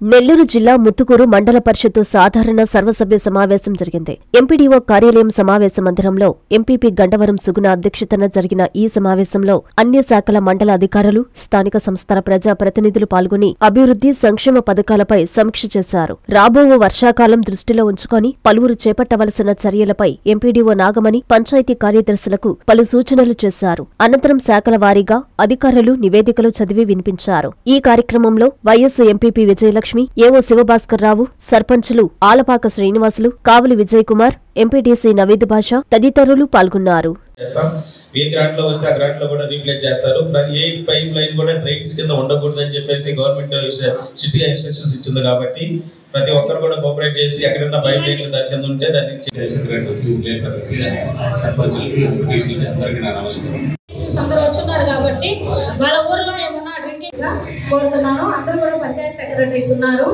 నెల్లూరు జిల్లా ముత్తుకూరు మండల పరిషత్తు సాధారణ సర్వసభ్య సమావేశం జరిగింది. ఎంపీడీఓ కార్యాలయం సమావేశ మందిరంలో ఎంపీపీ గండవరం సుగుణ అధ్యక్షతన జరిగిన ఈ సమావేశంలో అన్ని శాఖల మండల అధికారులు, స్థానిక సంస్థల ప్రజా ప్రతినిధులు పాల్గొని అభివృద్ధి, సంక్షేమ పథకాలపై సమీక్ష చేశారు. రాబో వర్షాకాలం దృష్టిలో ఉంచుకొని పలువురు చేపట్టవలసిన చర్యలపై ఎంపీడీఓ నాగమణి పంచాయతీ కార్యదర్శులకు పలు సూచనలు చేశారు. అనంతరం శాఖల వారీగా అధికారులు నివేదికలు చదివి వినిపించారు. ఈ కార్యక్రమంలో వైఎస్ ఎంపీపీ విజయలక్ష్మి, ఏవో శివభాస్కర్ రావు, సర్పంచులు ఆలపాక శ్రీనివాసులు, కావలి విజయ్ కుమార్, ఎంపీటీసీ నవీద్ బాషా తదితరులు పాల్గొన్నారు. ఏ గ్రాంట్ లో వస్తే ఆ గ్రాంట్ లో కూడా రీప్లేస్ చేస్తారు. ప్రతి ఏ పైప్ లైన్ కూడా డ్రైన్స్ కింద ఉండకూడదు అని చెప్పేసి గవర్నమెంట్ సిటీ ఇన్స్ట్రక్షన్స్ ఇచ్చింది. కాబట్టి ప్రతి ఒక్కరు కూడా కోఆపరేట్ చేసి ఎక్కడన్నా పైప్ లైన్ దాని కింద ఉంటే దాన్ని అందరూ వచ్చున్నారు కాబట్టి వాళ్ళ ఊర్లో ఏమన్నా డ్రింకింగ్ కోరుతున్నాను. అందరూ కూడా పంచాయత్ సెక్రటరీస్ ఉన్నారు.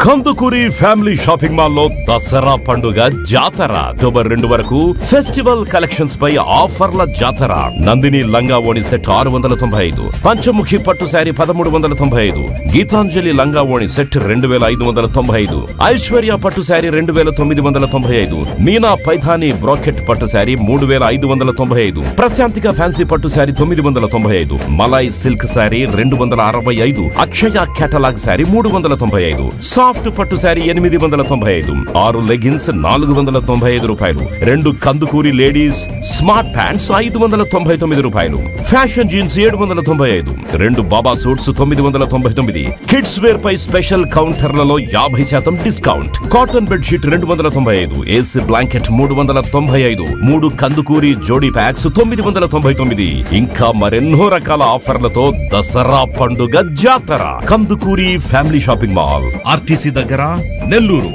కందుకూరి ఫ్యామిలీ షాపింగ్ మాల్ లో దసరా పండుగ జాతర అక్టోబర్ 2 వరకు ఫెస్టివల్ కలెక్షన్స్ పై ఆఫర్ల జాతర. నందిని లంగా ఓణి సెట్ 695, పంచముఖి పట్టు శారీ 1395, గీతాంజలి లంగా ఓణి సెట్ 2595, ఐశ్వర్య పట్టు శారీ 2995, మీనా పైథానీ బ్రాకెట్ పట్టు శారీ 3595, ప్రశాంతిక ఫ్యాన్సీ పట్టు శారీ 995, మలాయ్ సిల్క్ శారీ 265, అక్షయ కేటలాగ్ శారీ 395, సాఫ్ట్ పట్టు శారీ 895, 6 లెగిన్స్ 495 రూపాయలు, 2 కందుకూరి లేడీస్ స్మార్ట్ ప్యాంట్స్ 599 రూపాయలు, ఫ్యాషన్ జీన్స్ 795, 2 బాబా సూట్స్ 999, కిడ్స్ వేర్ పై స్పెషల్ కౌంటర్లలో 50% discount, cotton bed sheet 295, AC blanket 395, 3 Kandukuri జోడీ ప్యాక్స్ 999, ఇంకా మరెన్నో రకాల ఆఫర్లతో దసరా పండుగ జాతర. Kandukuri family shopping mall, RTC దగ్గర, నెల్లూరు.